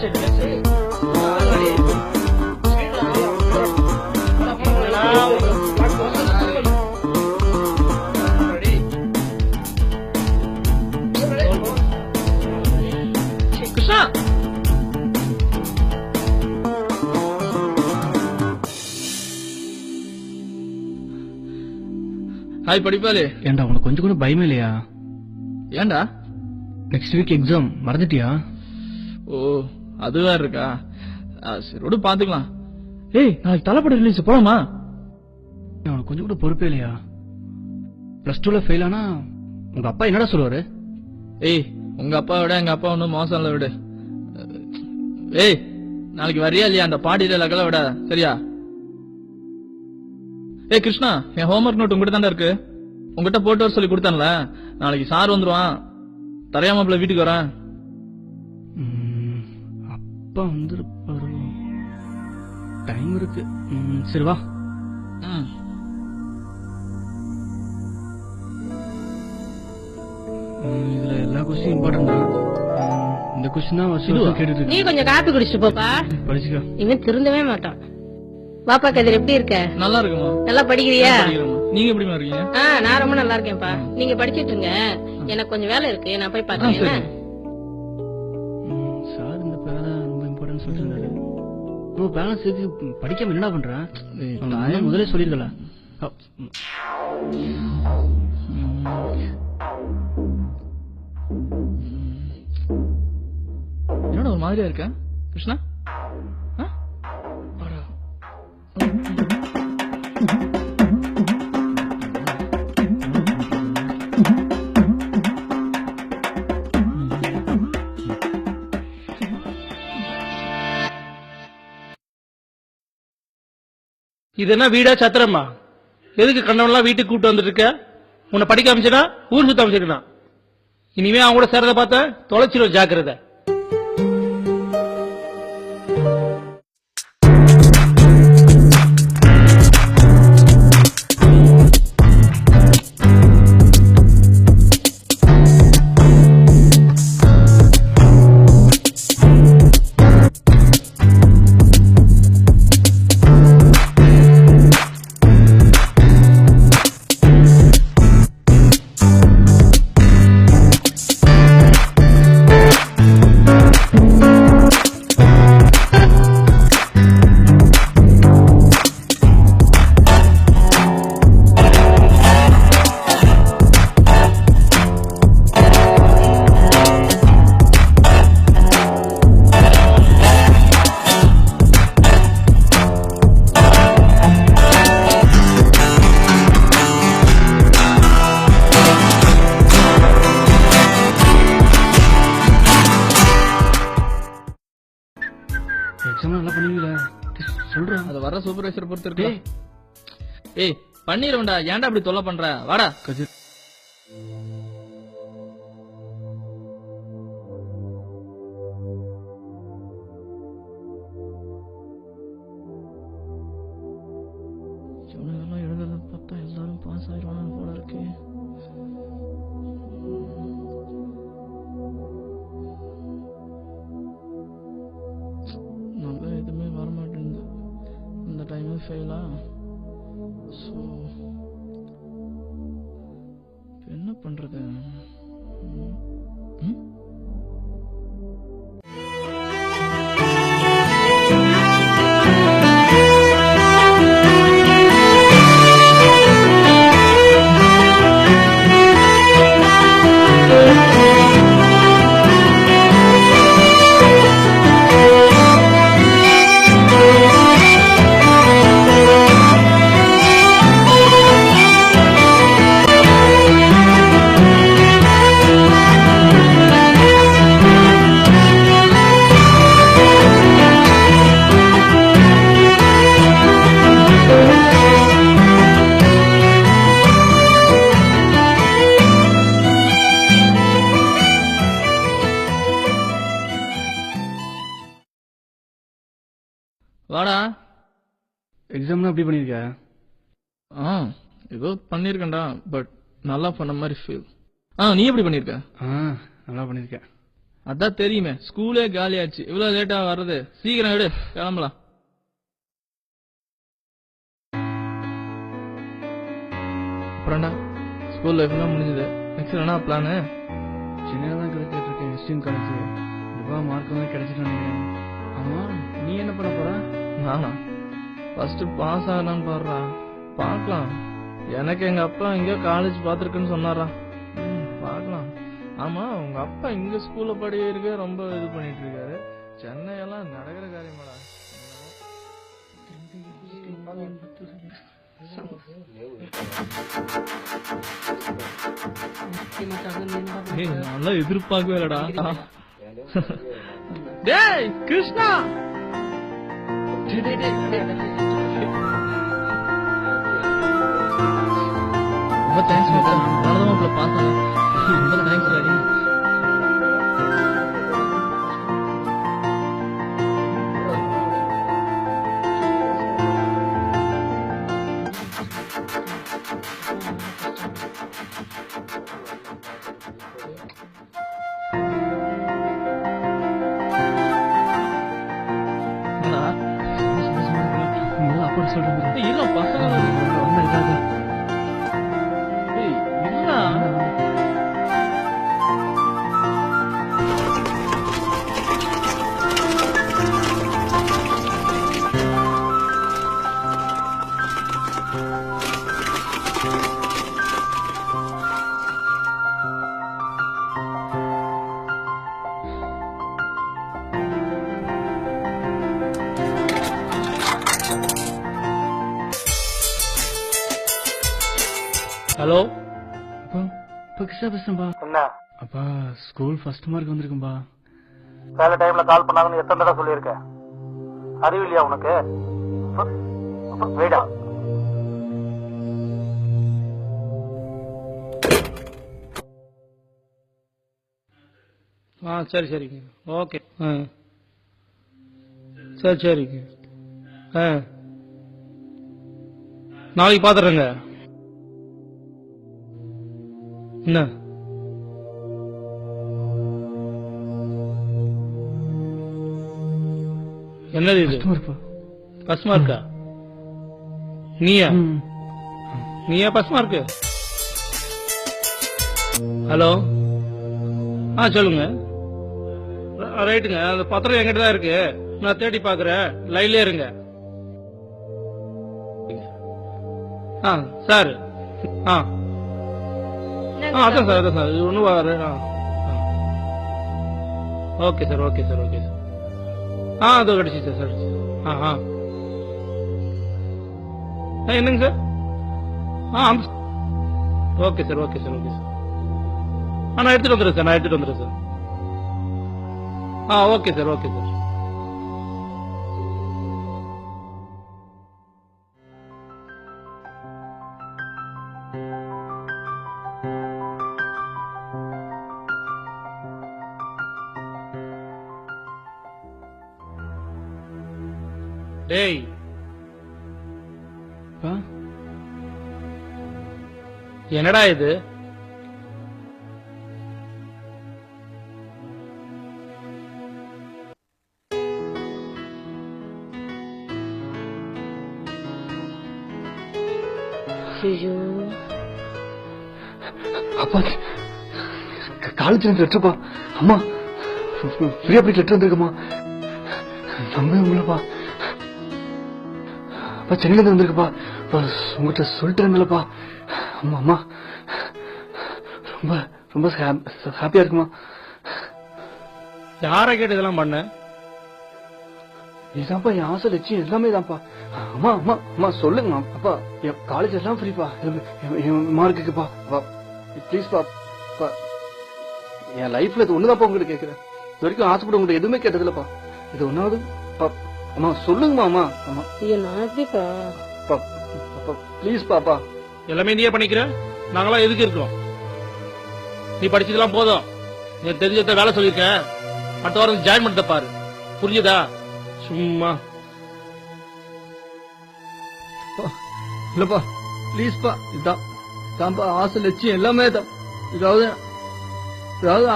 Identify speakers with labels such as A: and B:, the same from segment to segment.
A: Krishna hi படிப்பாளே.
B: ஏண்டா உனக்கு கொஞ்சம் கூட பயமே இல்லையா?
A: ஏண்டா
B: நெக்ஸ்ட் வீக் எக்ஸாம் மறந்துட்டியா?
A: ஓ அதுவா இருக்கா? சரி விடு பாத்துக்கலாம்.
B: ஏய் நாளைக்கு தலைப்பட ரிலீஸ் போலாமா? உனக்கு கொஞ்சம் கூட பொறுப்பே இல்லையா? +2ல ஃபெயில் ஆனா உங்க அப்பா என்னடா சொல்லுவாரு?
A: ஏய் உங்க அப்பா விட எங்க அப்பா ஒன்னும் மோசம் இல்ல விடு. ஏய் நாளைக்கு வரியா இல்லையா? அந்த பாட்டியில லகல விட சரியா? ஏய் கிருஷ்ணா என் ஹோம்ஒர்க் நோட் உங்ககிட்ட தாண்டா இருக்கு. உங்ககிட்ட போட்டு வர சொல்லி கொடுத்தான்ல. நாளைக்கு சார் வந்துருவான். தரையாமப்பிள்ள வீட்டுக்கு வரேன்.
B: அப்பா வந்துருப்பாரு. டைம் இருக்கு. சரி வா. இதுல எல்லா கொஸ்டின் இம்பார்ட்டன்ட் தான். இந்த கொஸ்டின் தான் வருஷம் கேட்டுட்டு.
C: நீ கொஞ்சம் காப்பி குடிச்சிட்டு போப்பா.
B: படிச்சுக்க.
C: இவன் திருந்தவே மாட்டான். பாப்பா கதிர் எப்படி இருக்க?
A: நல்லா இருக்குமா?
C: நல்லா படிக்கிறியா?
A: நீங்க எப்படிமா இருக்கீங்க?
C: நான் ரொம்ப நல்லா இருக்கேன்ப்பா. நீங்க படிச்சிட்டு இருங்க. எனக்கு கொஞ்சம் வேலை இருக்கு, நான் போய் பாக்கிறேன்.
B: சார் இந்த பேரா ரொம்ப இம்பார்ட்டன்ட் சொல்லிருந்தாரு. ஓ பேலன்ஸ் இருக்கு. படிக்காம என்ன பண்றேன்? நான் முதல்ல சொல்லிருக்கல.
A: என்னோட ஒரு மாதிரியா இருக்க கிருஷ்ணா?
D: இது என்ன வீடா சத்திரமா? எதுக்கு கண்டவன்லாம் வீட்டுக்கு கூப்பிட்டு வந்துட்டு இருக்க? உன்னை படிக்க அமைச்சனா ஊர் சுத்த அமைச்சிருக்கான். இனிமே அவன் கூட சேர்றத பார்த்த தொலைச்சிரும், ஜாக்கிரதை.
A: அது வர சூப்பர்வைசர் பொறுத்து இருக்கு. ஏய் பண்ணிடுவேன்டா, ஏன்டா அப்படி தொல்லை பண்ற? வாடா. எழுதுறது பார்த்தா எல்லாரும் பாஸ் ஆயிடுவாங்க போல இருக்கு. நல்லா எதுவுமே வரமாட்டேங்குது. இந்த டைம் ஃபெயிலா? ஸோ என்ன பண்றது? வாடா.
B: எக்ஸாம்லாம் எப்படி பண்ணிருக்க?
A: ஏதோ பண்ணிருக்கேன்டா, பட் நல்லா பண்ண மாதிரி ஃபீல். நீ எப்படி பண்ணிருக்க?
B: நல்லா பண்ணிருக்கேன்.
A: அதான் தெரியுமே, ஸ்கூலே காலி ஆச்சு. இவ்வளவு லேட்டா வர்றது? சீக்கிரம் எடு, கிளம்பலாம். அப்புறம்டா ஸ்கூல் லைஃப்லாம் முடிஞ்சது. நெக்ஸ்ட் என்ன பிளானு?
B: சென்னையில தான் கிரிக்கெட் இருக்கேன், எஸ்டிஎம் காலேஜ். கண்டிப்பா மார்க் தான் கிடைச்சிட்டு நினைக்கிறேன். ஆமா, நீ என்ன பண்ண போற?
A: நானா ஃபர்ஸ்ட் பாஸ் ஆகலான்னு பாடுறா, பார்க்கலாம். எனக்கு எங்க அப்பா இங்க காலேஜ் பாத்துருக்குன்னு சொன்னாரா. பார்க்கலாம். ஆமா, உங்க அப்பா இங்க ஸ்கூல்ல படிக்க ரொம்ப இது பண்ணிட்டு இருக்காரு. சென்னையெல்லாம் நடக்கிற காரியமாடா. நல்லா எதிர்பார்க்கவே இல்லடா. டேய் கிருஷ்ணா, ரொம்ப தேங்க்ஸ் மச்சான். நானும் உங்களை பார்த்தேன். ரொம்ப தேங்க்ஸ் ராடி.
B: அப்பா சொல்றேன்.
A: இல்ல பசங்க இல்ல.
D: ஹலோ,
B: அப்பா கிருஷ்ணா பேசுறேன்பா.
D: என்ன
B: அப்பா ஸ்கூல் ஃபர்ஸ்ட் மார்க் வந்திருக்கும்பா.
D: வேலை டைம்ல கால் பண்ணாங்கன்னு எத்தனை தடவை சொல்லியிருக்கேன்? அறிவில்லையா உனக்கு? வேடா. சரி சரிங்க, ஓகே. சரி சரிங்க. நாளைக்கு பாத்துறேங்க. என்ன என்னது இது? ஃபர்ஸ்ட் மார்க்கா? நீயா ஃபர்ஸ்ட் மார்க்கு? ஹலோ, சொல்லுங்க. ரைட்டுங்க, அந்த பத்திரம் என்கிட்ட தான் இருக்கு. நான் தேடி பாக்குறேன், லைன்லயே இருங்க. சார். அதான் சார், அதான் சார். இது ஒன்றும் okay sir, okay sir, okay sir. அதோ கிடைச்சிச்சு சார். என்னங்க sir? Okay sir, okay sir, okay sir. நான் எடுத்துட்டு வந்துடுறேன் சார், நான் எடுத்துட்டு வந்துடுறேன் sir. Okay sir, okay sir. டேய், என்னடா இது?
B: அப்பா காலேஜ் லெட்டர்ப்பா. அம்மா ஃப்ரீயா போய் லெட்டர் வந்திருக்குமா? நம்பவே முடியலப்பா. அப்பா சென்னையில இருந்து வந்திருக்குப்பா. உங்ககிட்ட சொல்லிட்டேன்லப்பா. அம்மா அம்மா ரொம்ப ரொம்ப ஹாப்பியா இருக்குமா?
D: யார கேட்டு இதெல்லாம் பண்ண?
B: இதுதான்ப்பா என் ஆசை லட்சியம் எல்லாமே தான்ப்பா. அம்மா அம்மா அம்மா சொல்லுங்கம்மா. அப்பா என் காலேஜ் எல்லாம் ஃப்ரீப்பா. என் மார்க்குப்பா. ப்ளீஸ்ப்பா. என் லைஃப்ல இது ஒண்ணுதான்ப்பா உங்களுக்கு கேட்கிறேன். இது வரைக்கும் ஆசைப்பட உங்களுக்கு எதுவுமே கேட்டதில்லப்பா. இது ஒன்னாவது. அம்மா சொல்லுங்கம்மா. அம்மா அம்மா ப்ளீஸ் பாப்பா.
D: எல்லாமே நீயே பண்ணிக்கிற, நாங்களாம் எதுக்கு இருக்கோம்? நீ படிச்சதெல்லாம் போதும். நீ தெரிஞ்சத வேலை சொல்லிருக்கேன். அடுத்த வாரம் ஜாயின் பண்ண பாரு, புரியுதா? சும்மா
A: இல்லப்பா ப்ளீஸ்ப்பா. இதான்ப்பா ஆசை லட்சியம் எல்லாமே தான். ஏதாவது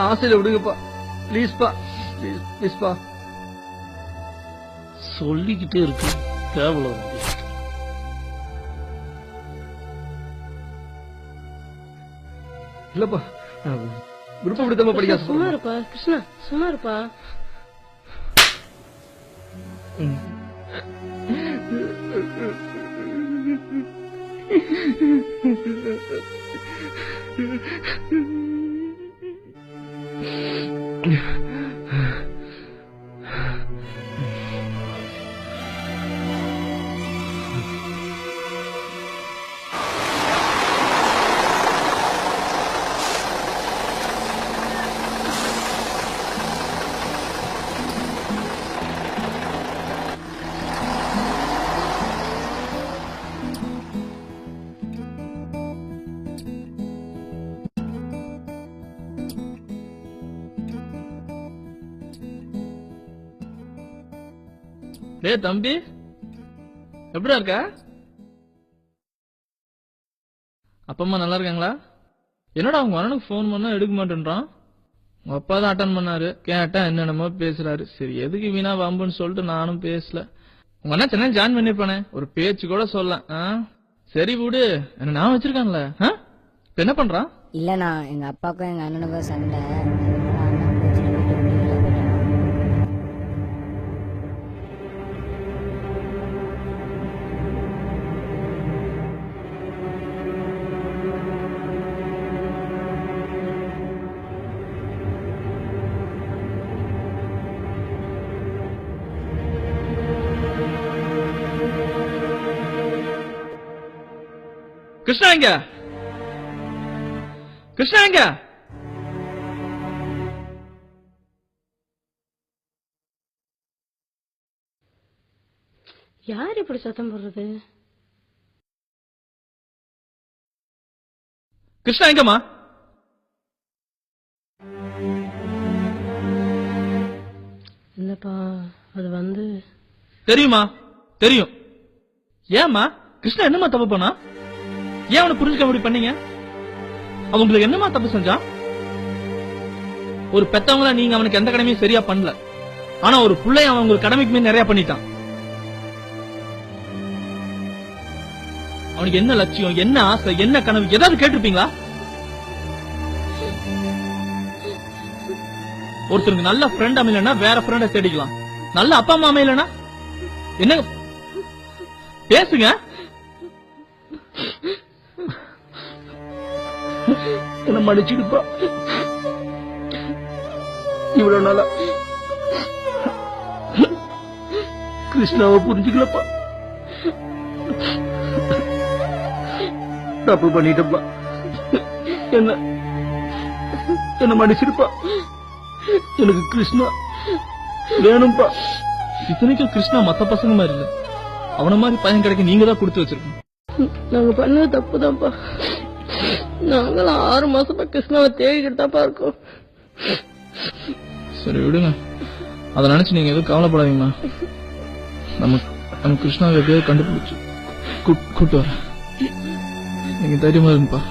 A: ஆசையில விடுங்கப்பா.
B: ப்ளீஸ்ப்பா ப்ளீஸ்ப்பா.
D: சொல்லிக்கிட்டே இருக்கு கேவலம்.
B: இல்லப்பா விருப்பப்படுத்தாம படிக்க
C: சும்மா இருப்பா கிருஷ்ணா, சும்மா இருப்பா.
A: டேய் தம்பி, எப்படிடா இருக்க? அப்பா அம்மா நல்லா இருக்காங்களா? என்னடா உங்க அண்ணனுக்கு போன் பண்ணா எடுக்க மாட்டேன்றான். உங்க அப்பா தான் அட்டன் பண்ணாரு, கேட்டா என்னென்னமோ பேசுறாரு. சரி எதுக்கு வீணா வம்புன்னு சொல்லிட்டு நானும் பேசல. உங்க அண்ணன் சென்னை ஜாயின் பண்ணிருப்பானே, ஒரு பேச்சு கூட சொல்லலாம். சரி விடு, என்ன நான் வச்சிருக்கான்ல. இப்ப என்ன பண்றான்?
E: இல்லண்ணா, எங்க அப்பாவுக்கும் எங்க அண்ணனுக்கும் சண்டை.
A: கிருஷ்ணா எங்க? கிருஷ்ணா எங்க?
C: யார் இப்படி சத்தம் போடுறது?
A: கிருஷ்ணா எங்கம்மா?
C: இல்லப்பா, அது வந்து
A: தெரியுமா? தெரியும். ஏமா கிருஷ்ணா என்னமா தப்பு பண்ணா? ஏன் அவனை புரிஞ்சுக்க முடிவு பண்ணீங்க? அவங்களுக்கு என்னமா தப்பு செஞ்சான்? ஒரு பெத்தவங்கள நீங்க அவனுக்கு எந்த கடமையும் சரியா பண்ணல. ஆனா ஒரு பிள்ளைய அவன் உங்களுக்கு கடமைக்குமே நிறைய பண்ணிட்டான். அவனுக்கு என்ன லட்சியம், என்ன ஆசை, என்ன கனவு ஏதாவது கேட்டிருப்பீங்களா? ஒருத்தருக்கு நல்ல ஃப்ரெண்ட் அமையலன்னா வேற ஃப்ரெண்ட தேடிக்கலாம். நல்ல அப்பா அம்மா அமையலன்னா என்ன? பேசுங்க.
D: என்ன மன்னிச்சிடுப்பா. இவ்வளவு நாளா கிருஷ்ணாவை புரிஞ்சுக்கலப்பா. தப்பு பண்ணிட்டப்பா. என்ன மன்னிச்சிருப்பா. எனக்கு கிருஷ்ணா வேணும்பா.
A: இத்தனைக்கும் கிருஷ்ணா மத்த பசங்க மாதிரி இல்ல. அவன மாதிரி பையன் கிடைக்க நீங்க தான் கொடுத்து வச்சிருக்கணும்.
C: நாங்க பண்ணது தப்புதான்ப்பா. நாங்களும் 6 மாசமா கிருஷ்ணாவை தேடிக்கிட்டு தான்ப்பா இருக்கோம்.
A: சரி விடுங்க, அதை நினைச்சு நீங்க எதுவும் கவலைப்படாதீங்கம்மா. நம்ம கிருஷ்ணாவை எப்படியாவது கண்டுபிடிச்சு கூட்டு வர நீங்க தைரியமா இருங்கப்பா.